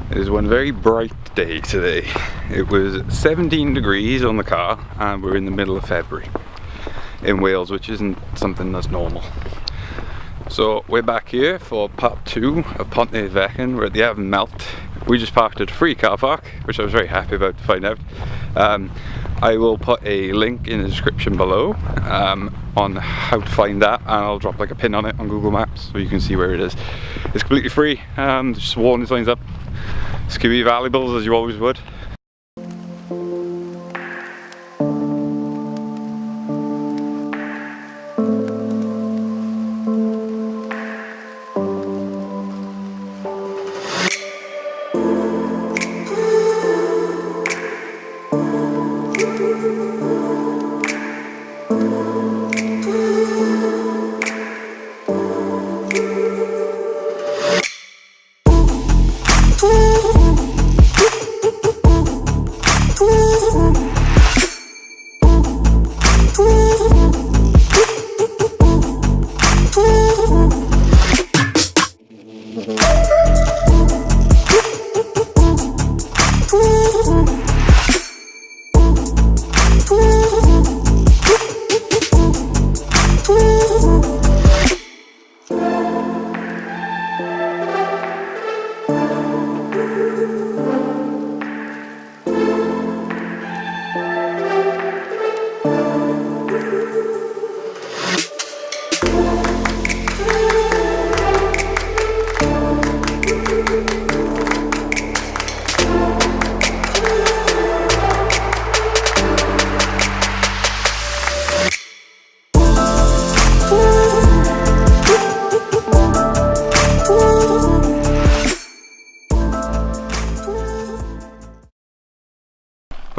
It is one very bright day today. It was 17 degrees on the car and we're in the middle of February in Wales, which isn't something that's normal. So we're back here for part 2 of Pontneddfechan. We're at the Afon Mellte. We just parked at a free car park, which I was very happy about to find out. I will put a link in the description below on how to find that, and I'll drop like a pin on it on Google Maps so you can see where it is. It's completely free, just warning signs up. Skewy valuables as you always would.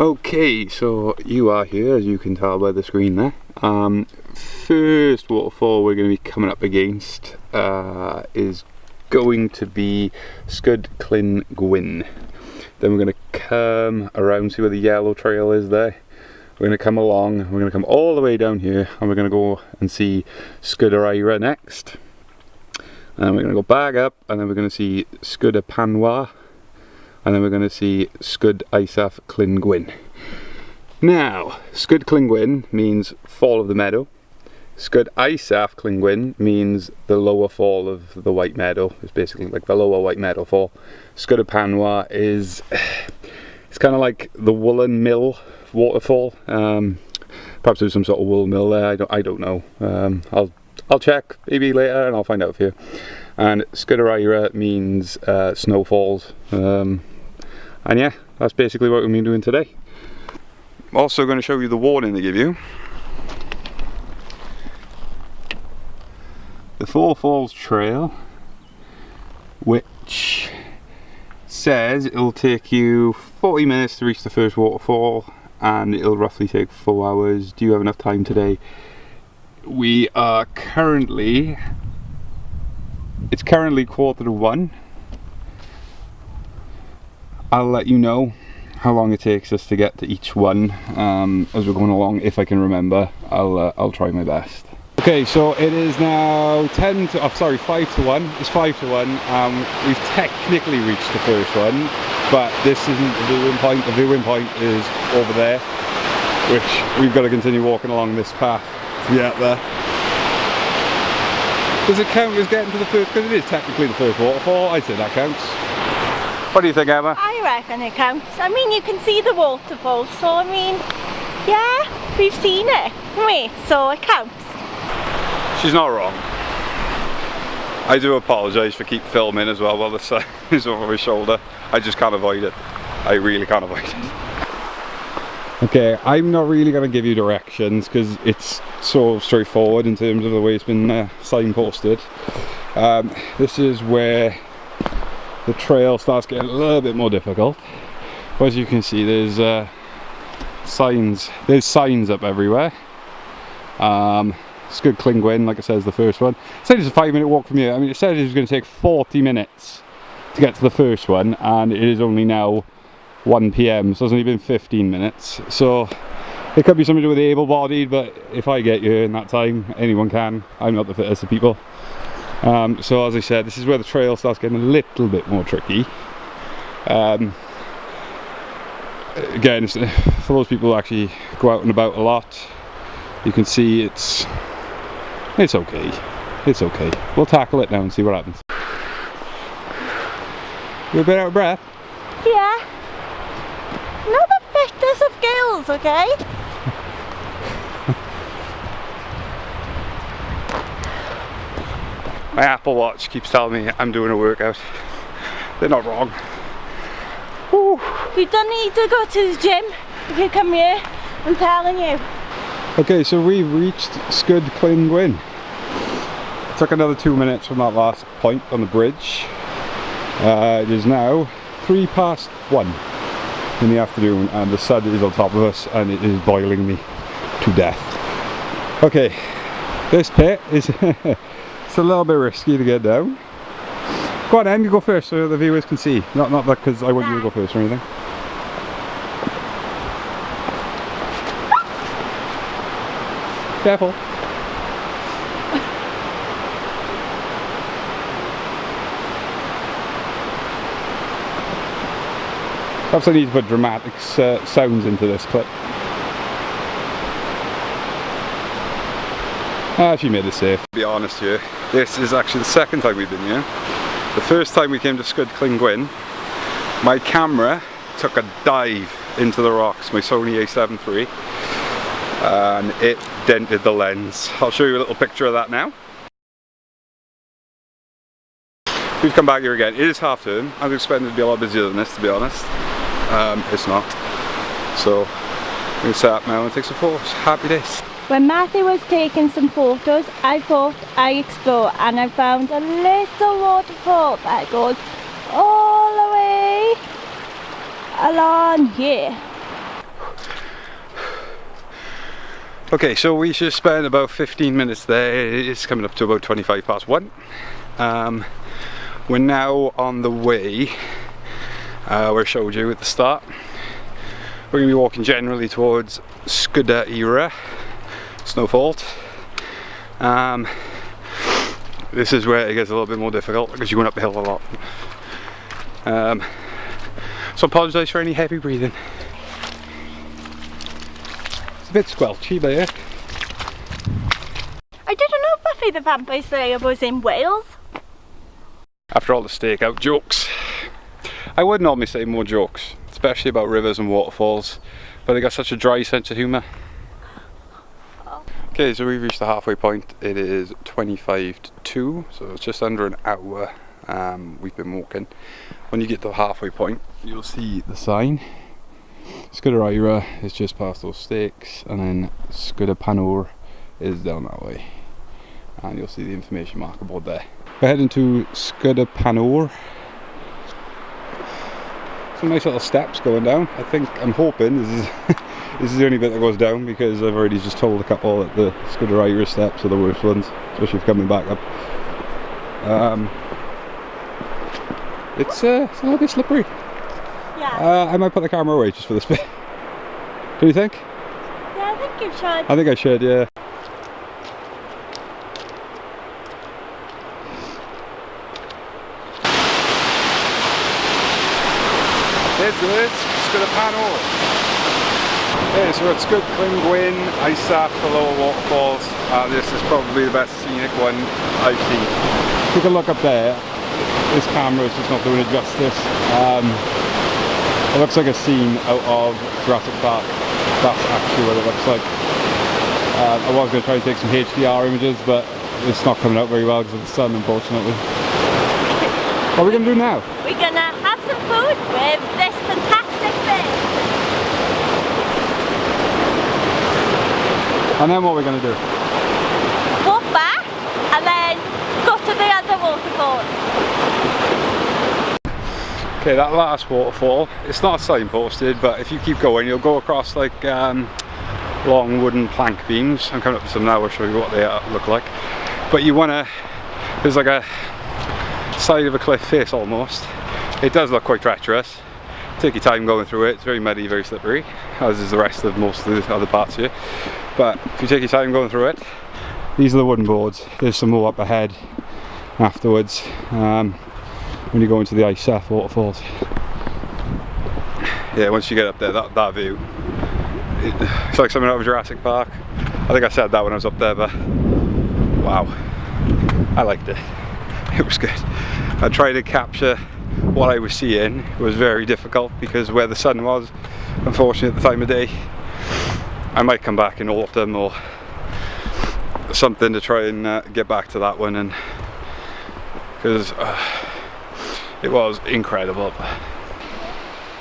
Okay, so you are here, as you can tell by the screen there. First waterfall we're going to be coming up against is going to be Sgwd Clun-gwyn. Then we're going to come around, see where the yellow trail is there. We're going to come along, we're going to come all the way down here, and we're going to go and see Sgwd y Eira next. And we're going to go back up, and then we're going to see Sgwd y Pannwr. And then we're going to see Sgwd Isaf Clun-gwyn. Now, Sgwd Clun-gwyn means fall of the meadow. Sgwd Isaf Clun-gwyn means the lower fall of the White Meadow. It's basically like the lower White Meadow fall. Sgwd y Pannwr is, it's kind of like the woollen mill waterfall. Perhaps there's some sort of wool mill there. I don't know. I'll check maybe later and I'll find out for you. And Sgwd y Eira means snowfalls. And yeah, that's basically what we're going to be doing today. I'm also going to show you the warning they give you. The Four Falls Trail, which says it'll take you 40 minutes to reach the first waterfall and it'll roughly take 4 hours. Do you have enough time today? We are currently, it's currently 1:45. I'll let you know how long it takes us to get to each one as we're going along. If I can remember, I'll try my best. Okay, so it is now 5 to 1. It's 5 to 1. We've technically reached the first one, but this isn't the viewing point. The viewing point is over there, which we've got to continue walking along this path to get there. Does it count as getting to the first? Because it is technically the first waterfall. I'd say that counts. What do you think, Emma? I reckon it counts. I mean, you can see the waterfall, so I mean, yeah, we've seen it, haven't we? So it counts. She's not wrong. I do apologise for keep filming as well while the sun is over my shoulder. I just can't avoid it. I really can't avoid it. Okay, I'm not really going to give you directions because it's so straightforward in terms of the way it's been signposted. This is where the trail starts getting a little bit more difficult. As you can see, there's signs up everywhere. Sgwd Clun-gwyn, like I said, is the first one. It said it's a 5-minute walk from here. I mean, it said it was going to take 40 minutes to get to the first one, and it is only now 1 PM, so it's only been 15 minutes. So it could be something to do with the able-bodied, but if I get here in that time, anyone can. I'm not the fittest of people. So as I said, this is where the trail starts getting a little bit more tricky. Again, for those people who actually go out and about a lot, you can see it's okay. It's okay. We'll tackle it now and see what happens. You're a bit out of breath? Yeah. Not the fittest of girls, okay? My Apple Watch keeps telling me I'm doing a workout. They're not wrong. Woo. You don't need to go to the gym if you come here, I'm telling you. Okay, so we've reached Sgwd Clun-gwyn. It took another 2 minutes from that last point on the bridge. It is now 1:03 in the afternoon and the sun is on top of us and it is boiling me to death. Okay, this pit is it's a little bit risky to get down. Go on then, you go first so the viewers can see. Not that because I want you to go first or anything. Careful. Perhaps I need to put dramatic sounds into this clip. She made it safe. To be honest here, this is actually the second time we've been here. The first time we came to Sgwd Clun-gwyn, my camera took a dive into the rocks, my Sony a7 III, and it dented the lens. I'll show you a little picture of that now. We've come back here again. It is half term. I was expecting it to be a lot busier than this, to be honest. It's not. So we're going to set up now and take some photos. Happy days. When Matthew was taking some photos, I thought I'd explore and I found a little waterfall that goes all the way along here. Okay, so we should spend about 15 minutes there. It's coming up to about 1:25. We're now on the way where I showed you at the start. We're going to be walking generally towards Sgwd Eira, Snowfault. This is where it gets a little bit more difficult because you're going up the hill a lot. So apologise for any heavy breathing. It's a bit squelchy, but yeah. I didn't know Buffy the Vampire Slayer was in Wales. After all the stakeout jokes, I would normally say more jokes, especially about rivers and waterfalls, but they got such a dry sense of humour. Okay, so we've reached the halfway point. It is 25 to 2, so it's just under an hour we've been walking. When you get to the halfway point, you'll see the sign. Sgwd Eira is just past those stakes, and then Sgwd y Pannwr is down that way. And you'll see the information marker board there. We're heading to Sgwd y Pannwr. Some nice little steps going down. I'm hoping this is the only bit that goes down because I've already just told a couple that the Sgwd Eira steps are the worst ones, especially if coming back up. It's a little bit slippery. Yeah. I might put the camera away just for this bit. Do you think? Yeah, I think you should. I think I should, yeah. This is Sgwd y Pannwr. Okay, so we're at Sgwd Clun-gwyn, Isaf, the lower waterfalls. This is probably the best scenic one I've seen. Take a look up there. This camera is just not doing it justice. It looks like a scene out of Jurassic Park. That's actually what it looks like. I was going to try and take some HDR images, but it's not coming out very well because of the sun, unfortunately. What are we going to do now? We're going to have some food with this fantastic thing. And then what are we going to do? Walk back and then go to the other waterfall. Okay, that last waterfall, it's not signposted, but if you keep going you'll go across like long wooden plank beams. I'm coming up to some now, I'll show you what they look like. But you want to, there's like a side of a cliff face almost. It does look quite treacherous. Take your time going through it. It's very muddy, very slippery, as is the rest of most of the other parts here. But if you take your time going through it, these are the wooden boards. There's some more up ahead afterwards when you go into the Isaf waterfalls. yeah, once you get up there, that view, it's like something out of Jurassic Park. I think I said that when I was up there, but wow, I liked it. It was good. I tried to capture what I was seeing. It was very difficult because where the sun was, unfortunately, at the time of day. I might come back in autumn or something to try and get back to that one, and because it was incredible.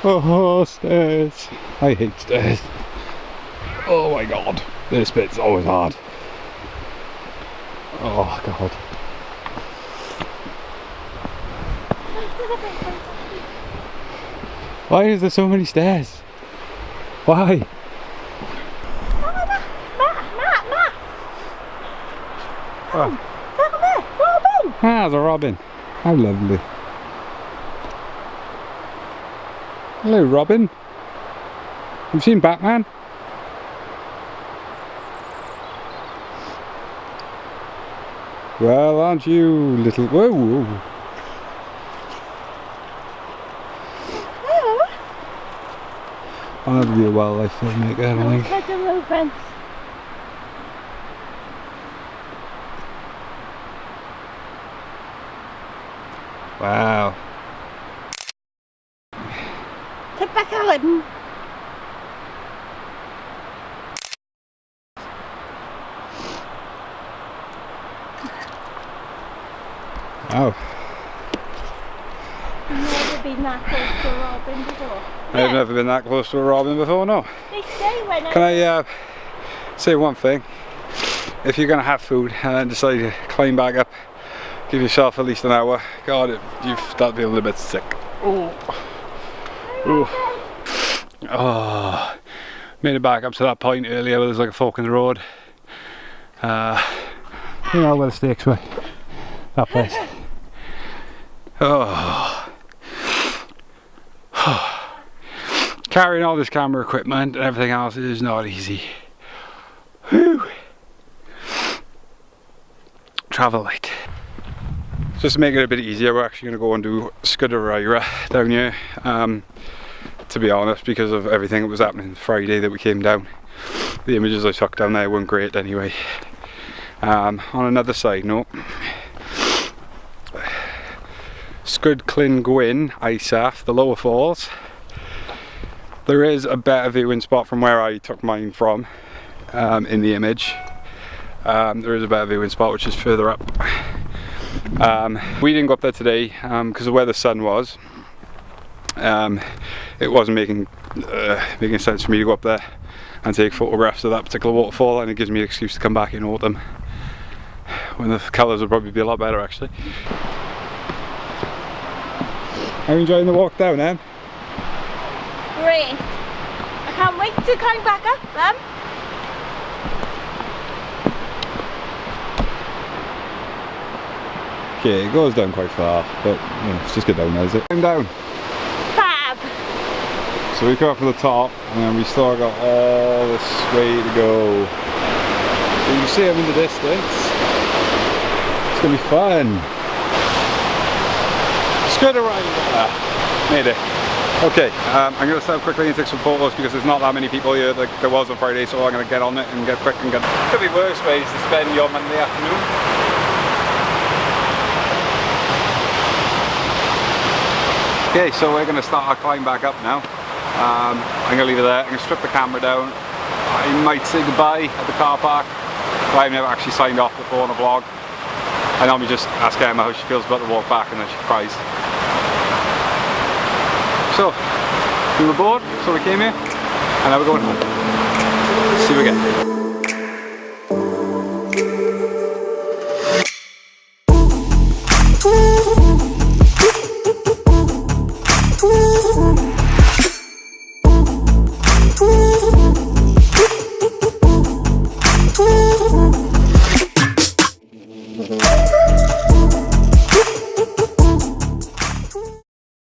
Oh, stairs. I hate stairs. Oh my god, this bit's always hard. Oh god. Why is there so many stairs? Why? Matt! Oh. Look at there, Robin! Ah, there's a robin. How lovely. Hello, Robin. You've seen Batman? Well, aren't you, little... Whoa, whoa. I'll be a wildlife filmmaker, I think. Look at the movements. Wow. Typical. Wow. Never been that close to a robin before. I've never been that close to a robin before, no. They say when Can I say one thing? If you're going to have food and decide to climb back up, give yourself at least an hour. God, you've started feeling a little bit sick. Oh. Oh. Made it back up to that point earlier where there's like a fork in the road. You know where the stakes were. That place. Oh. Carrying all this camera equipment and everything else is not easy. Whew. Travel light. Just to make it a bit easier, we're actually going to go and do Sgwd y Eira down here. To be honest, because of everything that was happening Friday that we came down, the images I took down there weren't great anyway. On another side note, Sgwd Clun-gwyn, Isaf, the lower falls. There is a better viewing spot from where I took mine from in the image. There is a better viewing spot which is further up. We didn't go up there today because of where the sun was. It wasn't making sense for me to go up there and take photographs of that particular waterfall, and it gives me an excuse to come back in autumn when the colours will probably be a lot better actually. Are you enjoying the walk down, Em? Great. I can't wait to climb back up them. Okay, it goes down quite far, but you know, it's just get down there, is it? Climb down. Fab. So we come up from the top, and then we still got all this way to go. So you can see them in the distance. It's gonna be fun. Sgwd y Eira. Made it. Okay, I'm going to stop quickly and take some photos because there's not that many people here like there was on Friday, so I'm going to get on it and get quick and get... Could be worse ways to spend your Monday afternoon. Okay, so we're going to start our climb back up now. I'm going to leave it there. I'm going to strip the camera down. I might say goodbye at the car park, but I've never actually signed off before on a vlog. I normally just ask Emma how she feels about the walk back and then she cries. So, we were bored, so we came here, and now we're going home. See you again.